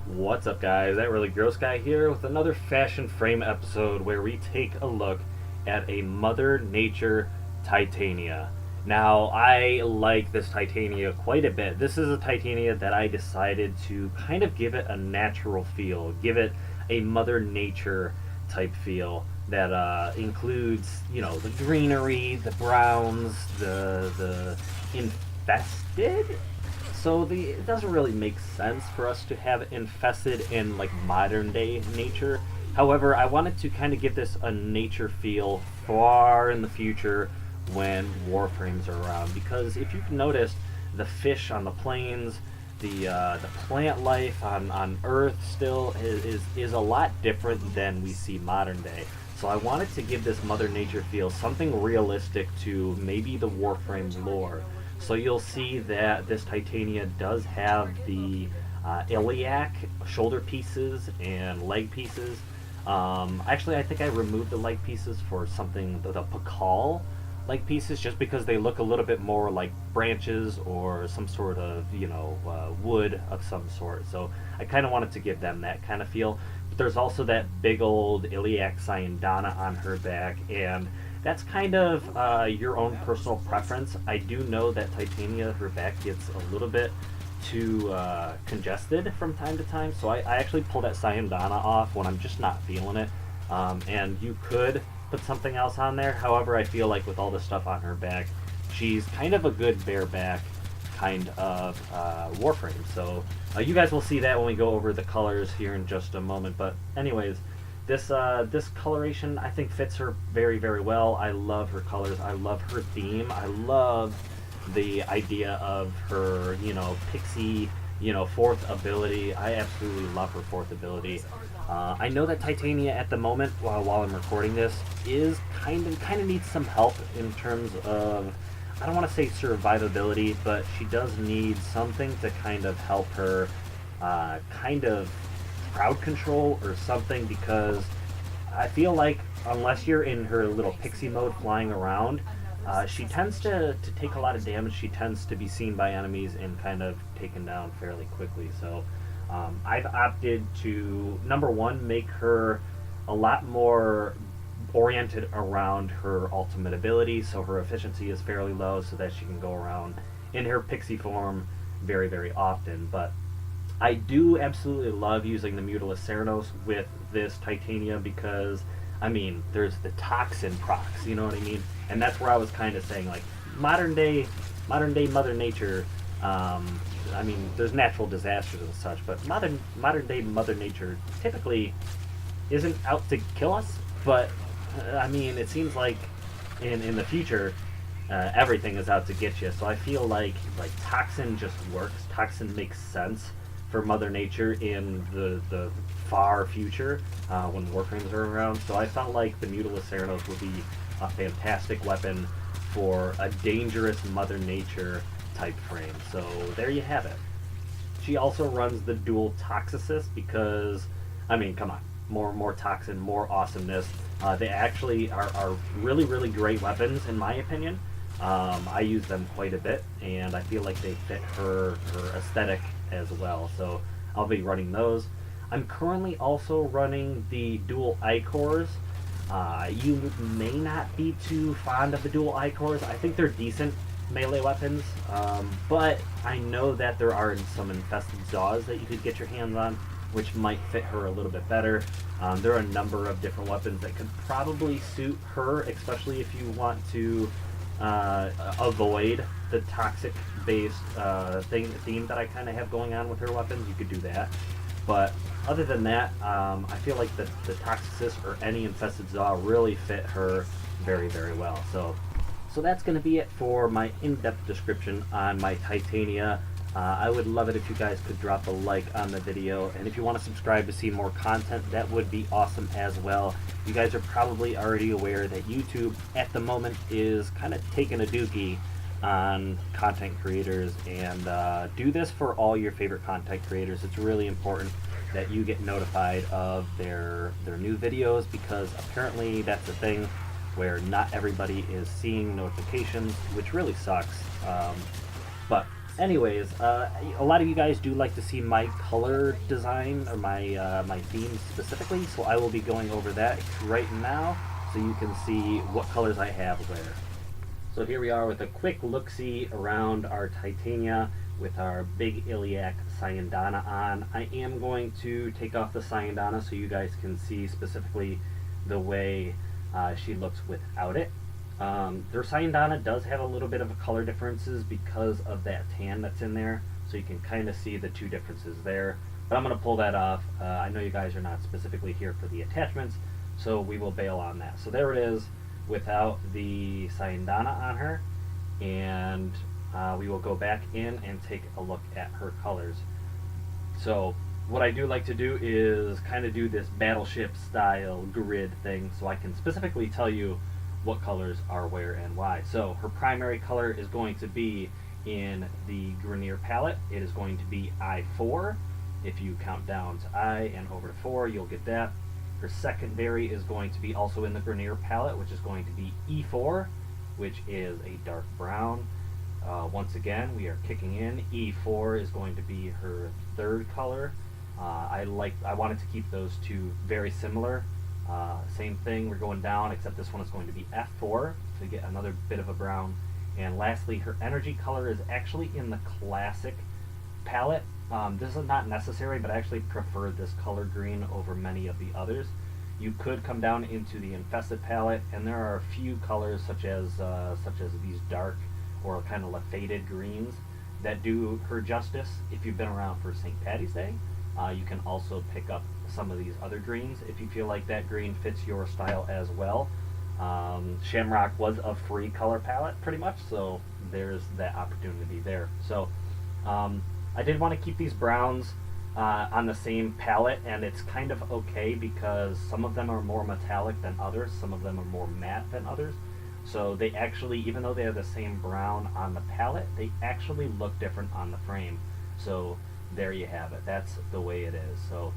What's up, guys? That Really Gross Guy here with another Fashion Frame episode where we take a look at a Mother Nature Titania. Now, I like this Titania quite a bit. This is a Titania that I decided to kind of give it a natural feel, give it a Mother Nature type feel that includes, the greenery, the browns, the infested. So it doesn't really make sense for us to have it infested in like modern day nature. However, I wanted to kind of give this a nature feel far in the future when Warframes are around, because if you've noticed, the fish on the plains, the plant life on Earth still is a lot different than we see modern day. So I wanted to give this Mother Nature feel, something realistic to maybe the Warframe lore. So you'll see that this Titania does have the iliac shoulder pieces and leg pieces. Actually, I think I removed the leg pieces for something, the Pakal leg pieces, just because they look a little bit more like branches or some sort of, wood of some sort. So I kind of wanted to give them that kind of feel. But there's also that big old iliac Syandana on her back, and that's kind of your own personal preference. I do know that Titania, her back gets a little bit too congested from time to time, so I actually pull that Syandana off when I'm just not feeling it. And you could put something else on there. However, I feel like with all the stuff on her back, she's kind of a good bareback kind of Warframe. So you guys will see that when we go over the colors here in just a moment. But anyways, this coloration I think fits her very, very well. I love her colors. I love her theme. I love the idea of her, pixie, fourth ability. I absolutely love her fourth ability. I know that Titania at the moment, while I'm recording this, is kind of needs some help in terms of, I don't want to say survivability, but she does need something to kind of help her kind of crowd control or something, because I feel like unless you're in her little pixie mode flying around, she tends to take a lot of damage. She tends to be seen by enemies and kind of taken down fairly quickly. So I've opted to, number one, make her a lot more oriented around her ultimate ability, so her efficiency is fairly low so that she can go around in her pixie form very, very often. But I do absolutely love using the Mutilus Ceranos with this Titania because, there's the toxin procs, you know what I mean? And that's where I was kind of saying, like, modern day Mother Nature, there's natural disasters and such, but modern day Mother Nature typically isn't out to kill us, but, it seems like in the future, everything is out to get you. So I feel like toxin just works. Toxin makes sense for Mother Nature in the far future when Warframes are around. So I felt like the Mutilus Ceranos would be a fantastic weapon for a dangerous Mother Nature type frame. So there you have it. She also runs the dual Toxicist because, come on, more toxin, more awesomeness. They actually are really, really great weapons in my opinion. I use them quite a bit, and I feel like they fit her aesthetic as well. So I'll be running those. I'm currently also running the dual Icors. You may not be too fond of the dual Icors. I think they're decent melee weapons, but I know that there are some infested Zaws that you could get your hands on, which might fit her a little bit better. There are a number of different weapons that could probably suit her, especially if you want to avoid the toxic based theme that I kind of have going on with her weapons. You could do that, but other than that, I feel like the Toxicist or any infested Zaw really fit her very, very well. So that's going to be it for my in-depth description on my Titania. I would love it if you guys could drop a like on the video, and if you want to subscribe to see more content, that would be awesome as well. You guys are probably already aware that YouTube at the moment is kind of taking a dookie on content creators, and do this for all your favorite content creators. It's really important that you get notified of their new videos, because apparently that's a thing where not everybody is seeing notifications, which really sucks. But Anyways, a lot of you guys do like to see my color design or my theme specifically, so I will be going over that right now so you can see what colors I have where. So here we are with a quick look-see around our Titania with our big iliac Syandana on. I am going to take off the Syandana so you guys can see specifically the way she looks without it. Their Syandana does have a little bit of a color differences because of that tan that's in there, so you can kind of see the two differences there. But I'm going to pull that off. I know you guys are not specifically here for the attachments, so we will bail on that. So there it is without the Syandana on her, and we will go back in and take a look at her colors. So what I do like to do is kind of do this battleship style grid thing so I can specifically tell you what colors are where and why. So her primary color is going to be in the Grenier palette. It is going to be I4. If you count down to I and over to 4, you'll get that. Her secondary is going to be also in the Grenier palette, which is going to be E4, which is a dark brown. Once again, we are kicking in. E4 is going to be her third color. I wanted to keep those two very similar. Same thing, we're going down, except this one is going to be F4 to get another bit of a brown. And lastly, her energy color is actually in the classic palette. This is not necessary, but I actually prefer this color green over many of the others. You could come down into the Infested palette, and there are a few colors such as these dark or kind of faded greens that do her justice. If you've been around for St. Patty's Day, you can also pick up some of these other greens if you feel like that green fits your style as well. Shamrock was a free color palette pretty much, so there's that opportunity there. So I did want to keep these browns on the same palette, and it's kind of okay because some of them are more metallic than others, some of them are more matte than others. So they actually, even though they are the same brown on the palette, they actually look different on the frame. So there you have it. That's the way it is. So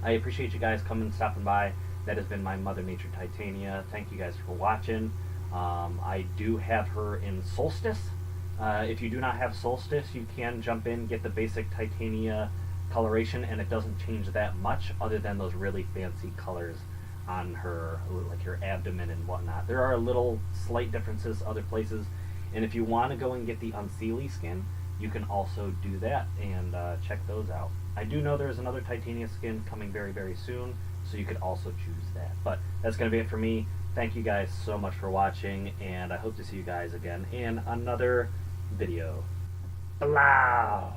I appreciate you guys coming and stopping by. That has been my Mother Nature Titania. Thank you guys for watching. I do have her in Solstice. If you do not have Solstice, you can jump in, get the basic Titania coloration, and it doesn't change that much other than those really fancy colors on her, like her abdomen and whatnot. There are little slight differences other places, and if you want to go and get the Unseelie skin, you can also do that and check those out. I do know there's another Titania skin coming very, very soon, so you could also choose that. But that's going to be it for me. Thank you guys so much for watching, and I hope to see you guys again in another video. Blah!